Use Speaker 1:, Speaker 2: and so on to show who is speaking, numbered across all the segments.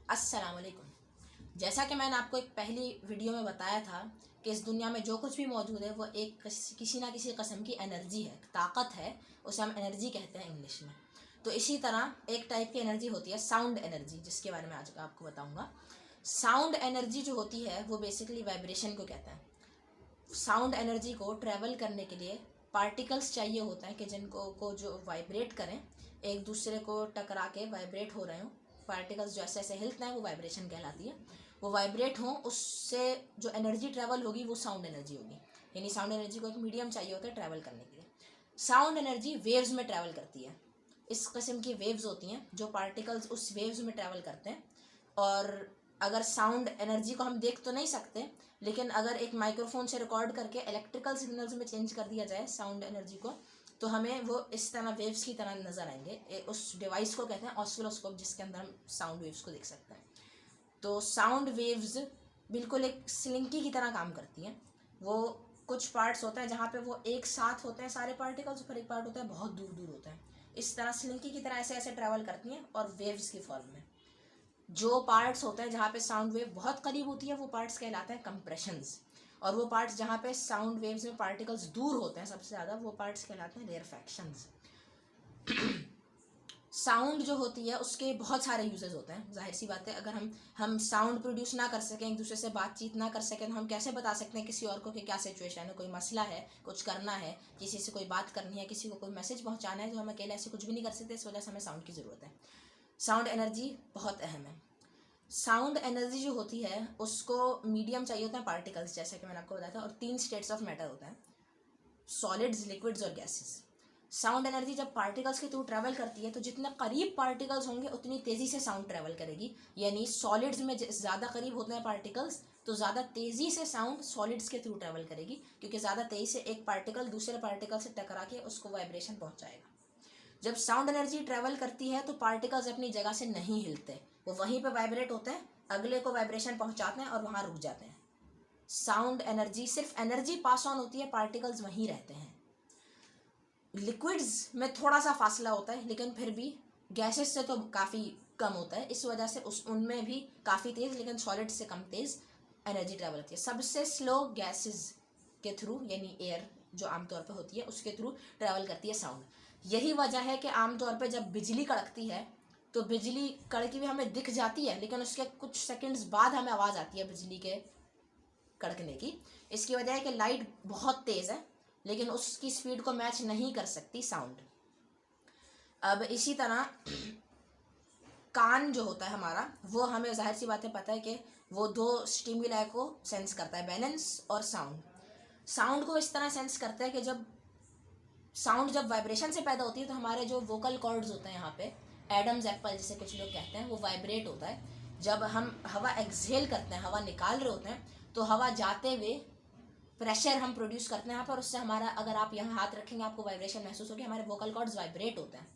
Speaker 1: अस्सलाम वालेकुम। जैसा कि मैंने आपको एक पहली वीडियो में बताया था कि इस दुनिया में जो कुछ भी मौजूद है वो एक किसी ना किसी किस्म की एनर्जी है, ताकत है। उसे हम एनर्जी कहते हैं इंग्लिश में। तो इसी तरह एक टाइप की एनर्जी होती है साउंड एनर्जी, जिसके बारे में आज आपको बताऊंगा। साउंड एनर्जी जो होती है वो बेसिकली वाइब्रेशन को कहते हैं। साउंड एनर्जी को ट्रैवल करने के लिए पार्टिकल्स चाहिए होता है कि जिनको जो वाइब्रेट करें, एक दूसरे को टकरा के वाइब्रेट हो रहे हों। पार्टिकल्स जो ऐसे ऐसे हिलते हैं वो वाइब्रेशन कहलाती है। वो वाइब्रेट हों, उससे जो एनर्जी ट्रैवल होगी वो साउंड एनर्जी होगी। यानी साउंड एनर्जी को एक मीडियम चाहिए होता है ट्रैवल करने के लिए। साउंड एनर्जी वेव्स में ट्रैवल करती है। इस किस्म की वेव्स होती हैं जो पार्टिकल्स उस वेव्स में ट्रैवल करते हैं। और अगर साउंड एनर्जी को हम देख तो नहीं सकते, लेकिन अगर एक माइक्रोफोन से रिकॉर्ड करके इलेक्ट्रिकल सिग्नल्स में चेंज कर दिया जाए साउंड एनर्जी को, तो हमें वो इस तरह वेव्स की तरह नज़र आएंगे। उस डिवाइस को कहते हैं ऑसिलोस्कोप, जिसके अंदर हम साउंड वेव्स को देख सकते हैं। तो साउंड वेव्स बिल्कुल एक स्लिंकी की तरह काम करती हैं। वो कुछ पार्ट्स होते हैं जहाँ पे वो एक साथ होते हैं सारे पार्टिकल्स, पर एक पार्ट होता है बहुत दूर दूर होता है। इस तरह स्लिंकी की तरह ऐसे ऐसे ट्रैवल करती हैं और वेव्स की फॉर्म में। जो पार्ट्स होते हैं जहाँ पे साउंड वेव बहुत करीब होती है वो पार्ट्स कहलाते हैं कंप्रेशंस, और वो पार्ट्स जहाँ पे साउंड वेव्स में पार्टिकल्स दूर होते हैं सबसे ज़्यादा, वो पार्ट्स कहलाते हैं रेयरफैक्शंस। साउंड जो होती है उसके बहुत सारे यूजेस होते हैं। जाहिर सी बात है, अगर हम साउंड प्रोड्यूस ना कर सकें, एक दूसरे से बातचीत ना कर सकें, तो हम कैसे बता सकते हैं किसी और को कि क्या सिचुएशन है, कोई मसला है, कुछ करना है, किसी से कोई बात करनी है, किसी को कोई मैसेज पहुंचाना है। तो हम अकेले ऐसे कुछ भी नहीं कर सकते, इस वजह से हमें साउंड की ज़रूरत है। साउंड एनर्जी बहुत अहम है। साउंड एनर्जी जो होती है उसको मीडियम चाहिए होता है पार्टिकल्स, जैसे कि मैंने आपको बताया था, और 3 स्टेट्स ऑफ मैटर होता है, सॉलिड्स, लिक्विड्स और गैसेस। साउंड एनर्जी जब पार्टिकल्स के थ्रू ट्रैवल करती है तो जितने करीब पार्टिकल्स होंगे उतनी तेज़ी से साउंड ट्रैवल करेगी। यानी सॉलिड्स में ज़्यादा करीब होते हैं पार्टिकल्स तो ज़्यादा तेज़ी से साउंड सॉलिड्स के थ्रू ट्रैवल करेगी, क्योंकि ज़्यादा तेज़ी से एक पार्टिकल दूसरे पार्टिकल से टकरा के उसको वाइब्रेशन पहुँचाएगा। जब साउंड एनर्जी ट्रैवल करती है तो पार्टिकल्स अपनी जगह से नहीं हिलते, वो वहीं पे वाइब्रेट होते हैं, अगले को वाइब्रेशन पहुंचाते हैं और वहाँ रुक जाते हैं। साउंड एनर्जी सिर्फ एनर्जी पास ऑन होती है, पार्टिकल्स वहीं रहते हैं। लिक्विड्स में थोड़ा सा फासला होता है, लेकिन फिर भी गैसेस से तो काफ़ी कम होता है, इस वजह से उनमें भी काफ़ी तेज़, लेकिन सॉलिड से कम तेज़ एनर्जी ट्रैवल होती है। सबसे स्लो गैसेस के थ्रू, यानी एयर जो आमतौर पे होती है उसके थ्रू ट्रैवल करती है साउंड। यही वजह है कि आमतौर पे जब बिजली कड़कती है तो बिजली कड़की हुई हमें दिख जाती है, लेकिन उसके कुछ सेकंड्स बाद हमें आवाज़ आती है बिजली के कड़कने की। इसकी वजह है कि लाइट बहुत तेज़ है, लेकिन उसकी स्पीड को मैच नहीं कर सकती साउंड। अब इसी तरह कान जो होता है हमारा, वो हमें जाहिर सी बात है पता है कि वो 2 स्टिमुलाई को सेंस करता है, बैलेंस और साउंड। साउंड को इस तरह सेंस करता है कि जब वाइब्रेशन से पैदा होती है तो हमारे जो वोकल कॉर्ड्स होते हैं यहाँ पे, एडम्स एप्पल जिसे कुछ लोग कहते हैं, वो वाइब्रेट होता है। जब हम हवा एक्सहेल करते हैं, हवा निकाल रहे होते हैं, तो हवा जाते हुए प्रेशर हम प्रोड्यूस करते हैं यहाँ पर। उससे हमारा, अगर आप यहाँ हाथ रखेंगे आपको वाइब्रेशन महसूस होगी, हमारे वोकल कॉर्ड्स वाइब्रेट होते हैं।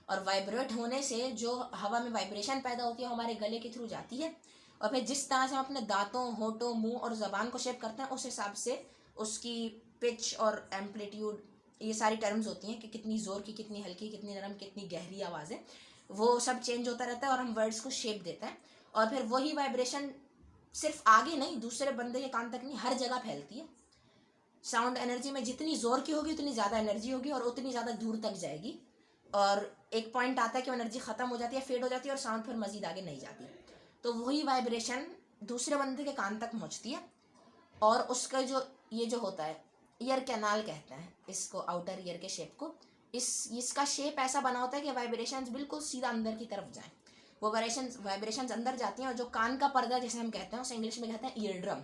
Speaker 1: और वाइब्रेट होने से जो हवा में वाइब्रेशन पैदा होती है हमारे गले के थ्रू जाती है, और फिर जिस तरह से हम अपने दांतों, होठों, मुंह और ज़बान को शेप करते हैं उस हिसाब से उसकी पिच और एम्पलीट्यूड, ये सारी टर्म्स होती हैं कि कितनी ज़ोर की, कितनी हल्की, कितनी नरम, कितनी गहरी आवाज़ है, वो सब चेंज होता रहता है और हम वर्ड्स को शेप देते हैं। और फिर वही वाइब्रेशन सिर्फ आगे नहीं, दूसरे बंदे के कान तक नहीं, हर जगह फैलती है। साउंड एनर्जी में जितनी ज़ोर की होगी उतनी ज़्यादा एनर्जी होगी और उतनी ज़्यादा दूर तक जाएगी। और एक पॉइंट आता है कि एनर्जी ख़त्म हो जाती है, फेड हो जाती है और साउंड फिर मज़ीद आगे नहीं जाती। तो वही वाइब्रेशन दूसरे बंदे के कान तक पहुँचती है, और उसका जो होता है, ईयर कैनाल कहते हैं इसको, आउटर ईयर के शेप को, इसका शेप ऐसा बना होता है कि वाइब्रेशंस बिल्कुल सीधा अंदर की तरफ जाएं। वो वाइब्रेशंस अंदर जाती हैं, और जो कान का पर्दा जिसे हम कहते हैं उसे इंग्लिश में कहते हैं ईयर ड्रम,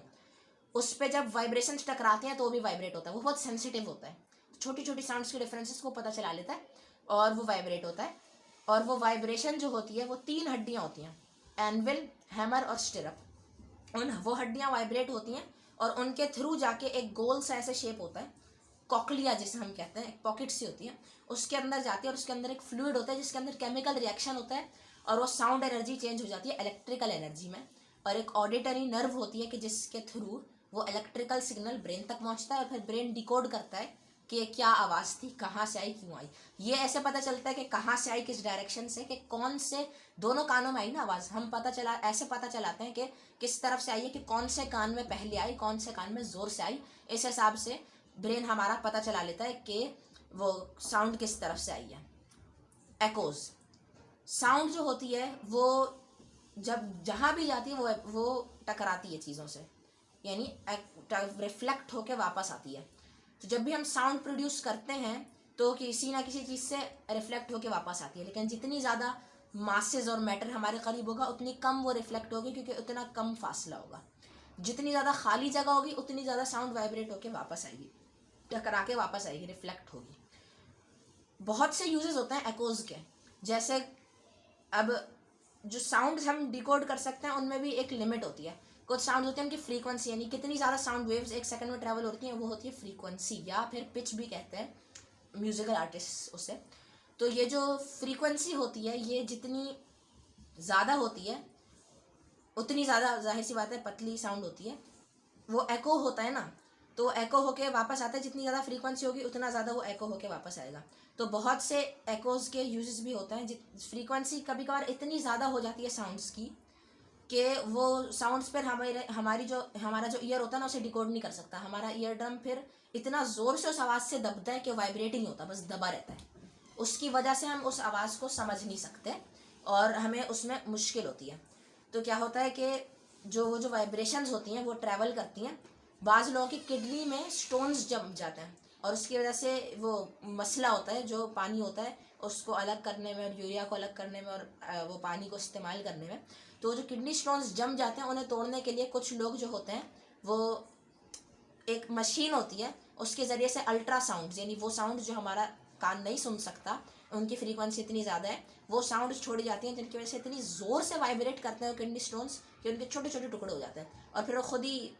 Speaker 1: उस पर जब वाइब्रेशंस टकराते हैं तो वो भी वाइब्रेट होता है। वो बहुत सेंसिटिव होता है, छोटी छोटी साउंड्स के डिफरेंसेस को पता चला लेता है और वो वाइब्रेट होता है। और वो वाइब्रेशन जो होती है वो 3 हड्डियाँ होती हैं, एनविल, हैमर और स्टिरअप। वो हड्डियाँ वाइब्रेट होती हैं और उनके थ्रू जाके एक गोल सा ऐसे शेप होता है, कॉकलिया जिसे हम कहते हैं, एक पॉकेट सी होती है, उसके अंदर जाती है और उसके अंदर एक फ्लूइड होता है जिसके अंदर केमिकल रिएक्शन होता है, और वो साउंड एनर्जी चेंज हो जाती है इलेक्ट्रिकल एनर्जी में। और एक ऑडिटरी नर्व होती है कि जिसके थ्रू वो इलेक्ट्रिकल सिग्नल ब्रेन तक पहुंचता है और फिर ब्रेन डिकोड करता है कि क्या आवाज़ थी, कहाँ से आई, क्यों आई। ये ऐसे पता चलता है कि कहाँ से आई, किस डायरेक्शन से, कि कौन से दोनों कानों में आई ना आवाज़। हम ऐसे पता चलाते हैं कि किस तरफ से आई है, कि कौन से कान में पहले आई, कौन से कान में ज़ोर से आई। इस हिसाब से ब्रेन हमारा पता चला लेता है कि वो साउंड किस तरफ से आई है। एकोज, साउंड जो होती है वो जब जहाँ भी जाती है वो टकराती है चीज़ों से, यानी रिफ्लेक्ट होके वापस आती है। तो जब भी हम साउंड प्रोड्यूस करते हैं तो किसी ना किसी चीज़ से रिफ्लेक्ट होके वापस आती है, लेकिन जितनी ज़्यादा मासेस और मैटर हमारे करीब होगा उतनी कम वो रिफ्लेक्ट होगी, क्योंकि उतना कम फासला होगा। जितनी ज़्यादा खाली जगह होगी उतनी ज़्यादा साउंड वाइब्रेट होके वापस आएगी, टकरा के वापस आएगी, रिफ्लेक्ट होगी। बहुत से यूजेस होते हैं एकोज के, जैसे अब जो साउंड हम डिकोड कर सकते हैं उनमें भी एक लिमिट होती है। कुछ साउंड होते हैं उनकी फ्रीक्वेंसी, यानी कितनी ज़्यादा साउंड वेव्स एक सेकंड में ट्रैवल होती हैं, वो होती है फ्रीक्वेंसी, या फिर पिच भी कहते हैं म्यूजिकल आर्टिस्ट उसे। तो ये जो फ्रीक्वेंसी होती है ये जितनी ज़्यादा होती है उतनी ज़्यादा, जाहिर सी बात है, पतली साउंड होती है। वो एको होता है ना, तो एको होके वापस आता है। जितनी ज़्यादा फ्रीक्वेंसी होगी उतना ज़्यादा वो एको होके वापस आएगा। तो बहुत से एकोज के यूजेस भी होते हैं। फ्रीक्वेंसी कभी कभार इतनी ज़्यादा हो जाती है साउंड्स की कि वो साउंड्स पर हमारा जो ईयर होता है ना उसे डिकोड नहीं कर सकता। हमारा ईयर ड्रम फिर इतना ज़ोर से उस आवाज़ से दबता है कि वाइब्रेट ही नहीं होता, बस दबा रहता है। उसकी वजह से हम उस आवाज़ को समझ नहीं सकते और हमें उसमें मुश्किल होती है। तो क्या होता है कि जो वाइब्रेशंस होती हैं वो ट्रैवल करती हैं। बाज़ लोगों की किडनी में स्टोन्स जम जाते हैं और उसकी वजह से वो मसला होता है, जो पानी होता है उसको अलग करने में और यूरिया को अलग करने में और वो पानी को इस्तेमाल करने में। तो जो किडनी स्टोन्स जम जाते हैं उन्हें तोड़ने के लिए कुछ लोग जो होते हैं वो एक मशीन होती है उसके ज़रिए से अल्ट्रासाउंड, यानी वो साउंड जो हमारा कान नहीं सुन सकता, उनकी फ्रीक्वेंसी इतनी ज़्यादा है, वो साउंड छोड़ी जाती हैं जिनकी वजह से इतनी ज़ोर से वाइब्रेट करते हैं वो किडनी स्टोन्स कि उनके छोटे छोटे टुकड़े हो जाते हैं और फिर वो खुद ही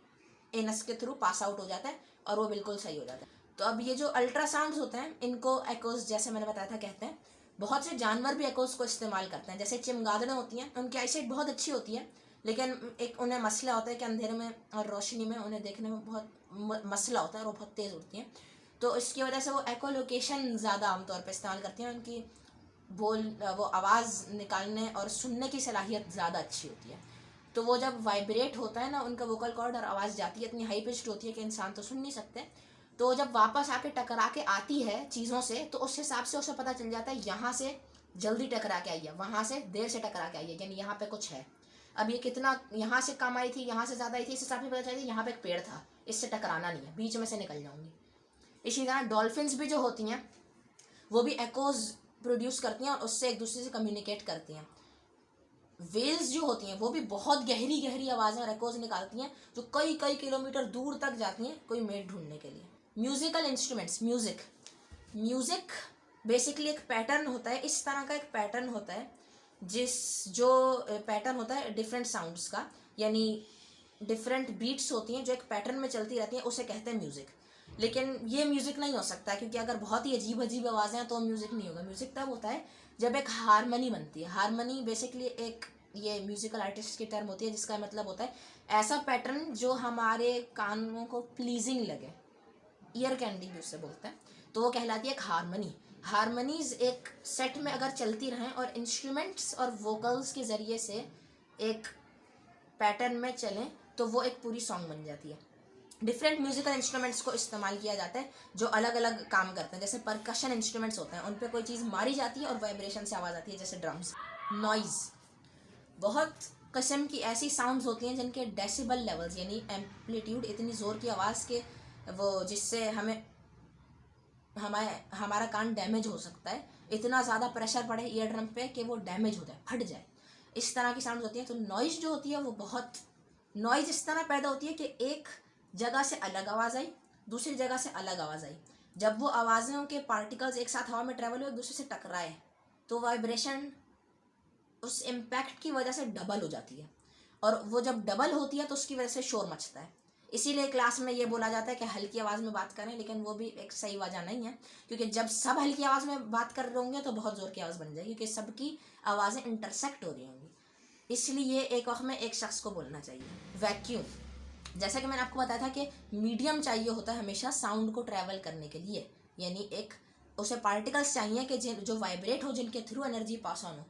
Speaker 1: एनस के थ्रू पास आउट हो जाता है और वो बिल्कुल सही हो जाता है। तो अब ये जो अल्ट्रासाउंड्स होते हैं इनको एकोज, जैसे मैंने बताया था, कहते हैं। बहुत से जानवर भी एकोज को इस्तेमाल करते हैं, जैसे चिमगादड़ें होती हैं, उनकी आईसाइट बहुत अच्छी होती है, लेकिन एक उन्हें मसला होता है कि अंधेरे में और रोशनी में उन्हें देखने में बहुत मसला होता है और वो बहुत तेज़ उड़ती हैं। तो इसकी वजह से वो एको लोकेशन ज़्यादा आमतौर पर इस्तेमाल करती हैं। उनकी वो आवाज़ निकालने और सुनने की सलाहियत ज़्यादा अच्छी होती है। तो वो जब वाइब्रेट होता है ना उनका वोकल कॉर्ड और आवाज़ जाती है, इतनी हाई पिच्ड होती है कि इंसान तो सुन नहीं सकते। तो जब वापस आके टकरा के आती है चीज़ों से तो उस हिसाब से उसे पता चल जाता है यहाँ से जल्दी टकरा के आई है, वहाँ से देर से टकरा के आई है, यानी यहाँ पे कुछ है। अब ये कितना यहाँ से कम आई थी, यहाँ से ज़्यादा आई थी, इस हिसाब से पता चलता है यहाँ पे एक पेड़ था, इससे टकराना नहीं है, बीच में से निकल जाऊँगी। इसी तरह डॉल्फिन्स भी जो होती हैं वो भी एकोज प्रोड्यूस करती हैं और उससे एक दूसरे से कम्युनिकेट करती हैं। वेल्स जो होती हैं वो भी बहुत गहरी गहरी आवाज़ें और एकोज निकालती हैं जो कई कई किलोमीटर दूर तक जाती हैं कोई मेट ढूंढने के लिए। म्यूज़िकल इंस्ट्रूमेंट्स, म्यूज़िक बेसिकली एक पैटर्न होता है, इस तरह का एक पैटर्न होता है जो पैटर्न होता है डिफरेंट साउंड्स का, यानी डिफरेंट बीट्स होती हैं जो एक पैटर्न में चलती रहती हैं, उसे कहते हैं म्यूज़िक। लेकिन ये म्यूज़िक नहीं हो सकता क्योंकि अगर बहुत ही अजीब अजीब आवाज़ें हैं तो म्यूज़िक नहीं होगा। म्यूज़िक तब होता है जब एक हारमनी बनती है। हारमनी बेसिकली एक ये म्यूज़िकल आर्टिस्ट की टर्म होती है जिसका मतलब होता है ऐसा पैटर्न जो हमारे कानों को प्लीजिंग लगे, ईयर कैंडी भी उससे बोलते हैं, तो वो कहलाती है एक हारमनी। हारमनीज एक सेट में अगर चलती रहें और इंस्ट्रूमेंट्स और वोकल्स के ज़रिए से एक पैटर्न में चलें तो वो एक पूरी सॉन्ग बन जाती है। डिफरेंट म्यूजिकल इंस्ट्रूमेंट्स को इस्तेमाल किया जाता है जो अलग अलग काम करते हैं। जैसे परकशन इंस्ट्रूमेंट्स होते हैं, उन पर कोई चीज़ मारी जाती है और वाइब्रेशन से आवाज़ आती है, जैसे ड्रम्स। नॉइज़, बहुत किस्म की ऐसी साउंड्स होती हैं जिनके डेसिबल लेवल्स यानी एम्पलीट्यूड, इतनी ज़ोर की आवाज़ के वो जिससे हमारा कान डैमेज हो सकता है, इतना ज़्यादा प्रेशर पड़े ईयर ड्रम पे कि वो डैमेज हो जाए, फट जाए, इस तरह की साउंड्स होती हैं। तो नॉइज़ जो होती है वो बहुत, नॉइज़ इस तरह पैदा होती है कि एक जगह से अलग आवाज़ आई, दूसरी जगह से अलग आवाज़ आई। जब वो आवाज़ों के पार्टिकल्स एक साथ हवा में ट्रैवल हुए एक दूसरे से टकराए तो वाइब्रेशन उस इम्पैक्ट की वजह से डबल हो जाती है, और वो जब डबल होती है तो उसकी वजह से शोर मचता है। इसीलिए क्लास में ये बोला जाता है कि हल्की आवाज़ में बात करें, लेकिन वो भी एक सही वजह नहीं है, क्योंकि जब सब हल्की आवाज़ में बात कर रहे होंगे तो बहुत ज़ोर की आवाज़ बन जाएगी, क्योंकि सबकी आवाज़ें इंटरसेक्ट हो रही होंगी। इसलिए एक वक्त में एक शख्स को बोलना चाहिए। वैक्यूम, जैसा कि मैंने आपको बताया था कि मीडियम चाहिए होता है हमेशा साउंड को ट्रैवल करने के लिए, यानी एक उसे पार्टिकल्स चाहिए कि जो वाइब्रेट हो, जिनके थ्रू एनर्जी पास ऑन हो।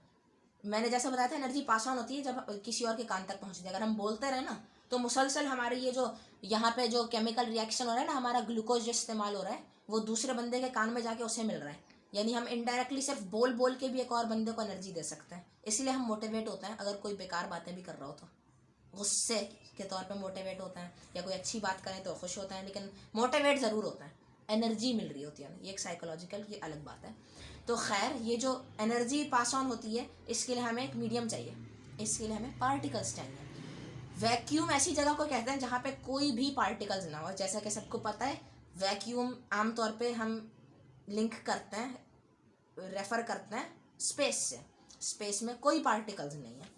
Speaker 1: मैंने जैसा बताया था, एनर्जी पास ऑन होती है जब किसी और के कान तक पहुँचती है। अगर हम बोलते रहे ना तो मुसलसल हमारे ये जो यहाँ पे जो केमिकल रिएक्शन हो रहा है ना, हमारा ग्लूकोज जो इस्तेमाल हो रहा है वो दूसरे बंदे के कान में जाके उसे मिल रहा है। यानी हम इनडायरेक्टली सिर्फ बोल बोल के भी एक और बंदे को एनर्जी दे सकते हैं। इसलिए हम मोटिवेट होते हैं। अगर कोई बेकार बातें भी कर रहा हो तो गुस्से के तौर पे मोटिवेट होते हैं, या कोई अच्छी बात करें तो खुश होते हैं, लेकिन मोटिवेट ज़रूर होता है, एनर्जी मिल रही होती है। ये एक साइकोलॉजिकल की अलग बात है। तो खैर, ये जो एनर्जी पास ऑन होती है इसके लिए हमें एक मीडियम चाहिए, इसके लिए हमें पार्टिकल्स चाहिए। वैक्यूम ऐसी जगह को कहते हैं जहाँ पे कोई भी पार्टिकल्स ना हो। जैसा कि सबको पता है, वैक्यूम आमतौर पे हम लिंक करते हैं, रेफ़र करते हैं स्पेस से। स्पेस में कोई पार्टिकल्स नहीं है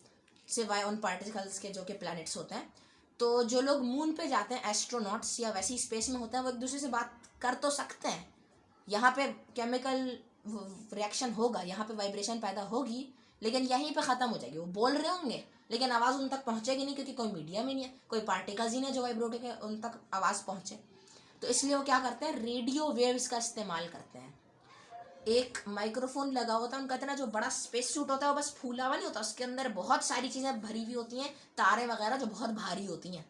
Speaker 1: सिवाय उन पार्टिकल्स के जो कि प्लैनेट्स होते हैं। तो जो लोग मून पे जाते हैं, एस्ट्रोनॉट्स या वैसी स्पेस में होते हैं, वो एक दूसरे से बात कर तो सकते हैं। यहाँ पे केमिकल रिएक्शन होगा, यहाँ पे वाइब्रेशन पैदा होगी, लेकिन यहीं पे ख़त्म हो जाएगी। वो बोल रहे होंगे लेकिन आवाज़ उन तक पहुँचेगी नहीं, क्योंकि कोई मीडियम ही नहीं है, कोई पार्टिकल्स ही नहीं जो वाइब्रेट के उन तक आवाज़ पहुँचे। तो इसलिए वो क्या करते हैं, रेडियो वेव्स का इस्तेमाल करते हैं। एक माइक्रोफोन लगा होता है उनका, इतना जो बड़ा स्पेस सूट होता है वो बस फूला हुआ नहीं होता, उसके अंदर बहुत सारी चीज़ें भरी हुई होती हैं, तारे वगैरह जो बहुत भारी होती हैं।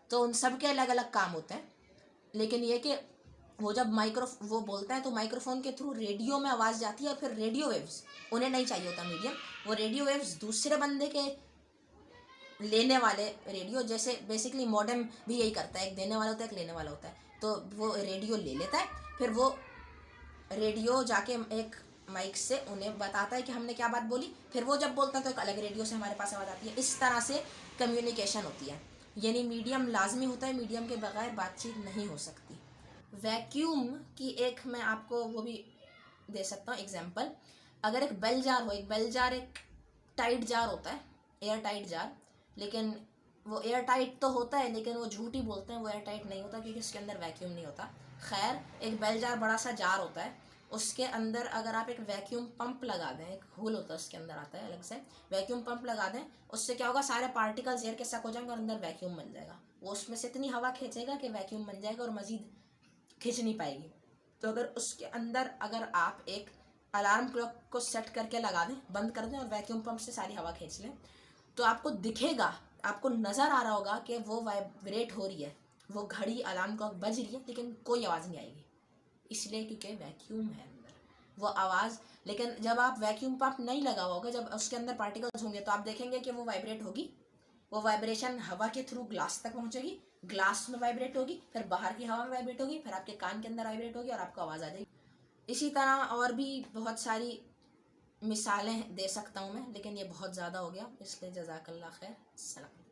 Speaker 1: तो उन सब के अलग अलग काम होते हैं। लेकिन ये कि वो जब वो बोलते हैं तो माइक्रोफोन के थ्रू रेडियो में आवाज़ जाती है, और फिर रेडियो वेव्स उन्हें नहीं चाहिए होता मीडियम, वो रेडियो वेव्स दूसरे बंदे के लेने वाले रेडियो, जैसे बेसिकली मॉडेम भी यही करता है, एक देने वाला होता है एक लेने वाला होता है। तो वो रेडियो ले लेता है, फिर वो रेडियो जाके एक माइक से उन्हें बताता है कि हमने क्या बात बोली, फिर वो जब बोलता है तो एक अलग रेडियो से हमारे पास आवाज़ आती है। इस तरह से कम्युनिकेशन होती है। यानी मीडियम लाजमी होता है, मीडियम के बगैर बातचीत नहीं हो सकती। वैक्यूम की एक मैं आपको वो भी दे सकता हूँ एग्जांपल। अगर एक बेल जार हो, एक बेल जार एक टाइट जार होता है, एयर टाइट जार, लेकिन वो एयर टाइट तो होता है, लेकिन वो झूठ ही बोलते हैं, वो एयर टाइट नहीं होता क्योंकि उसके अंदर वैक्यूम नहीं होता। खैर, एक बेल जार बड़ा सा जार होता है, उसके अंदर अगर आप एक वैक्यूम पंप लगा दें, एक होल होता है उसके अंदर आता है अलग से, वैक्यूम पंप लगा दें, उससे क्या होगा, सारे पार्टिकल्स एयर के सक हो जाएंगे और अंदर वैक्यूम बन जाएगा। वो उसमें से इतनी हवा खींचेगा कि वैक्यूम बन जाएगा और मज़ीद खींच नहीं पाएगी। तो अगर उसके अंदर अगर आप एक अलार्म क्लॉक को सेट करके लगा दें, बंद कर दें और वैक्यूम पंप से सारी हवा खींच लें, तो आपको दिखेगा, आपको नज़र आ रहा होगा कि वो वाइब्रेट हो रही है, वो घड़ी अलार्म क्लॉक बज रही है, लेकिन कोई आवाज़ नहीं आएगी, इसलिए क्योंकि वैक्यूम है अंदर वो आवाज़। लेकिन जब आप वैक्यूम पंप नहीं लगा होगा, जब उसके अंदर पार्टिकल्स होंगे, तो आप देखेंगे कि वो वाइब्रेट होगी। वो वाइब्रेशन हवा के थ्रू ग्लास तक पहुंचेगी, ग्लास में वाइब्रेट होगी, फिर बाहर की हवा में वाइब्रेट होगी, फिर आपके कान के अंदर वाइब्रेट होगी और आपको आवाज़ आ जाएगी। इसी तरह और भी बहुत सारी मिसालें दे सकता हूँ मैं, लेकिन ये बहुत ज़्यादा हो गया, इसलिए जज़ाकल्लाह खैर। सलाम।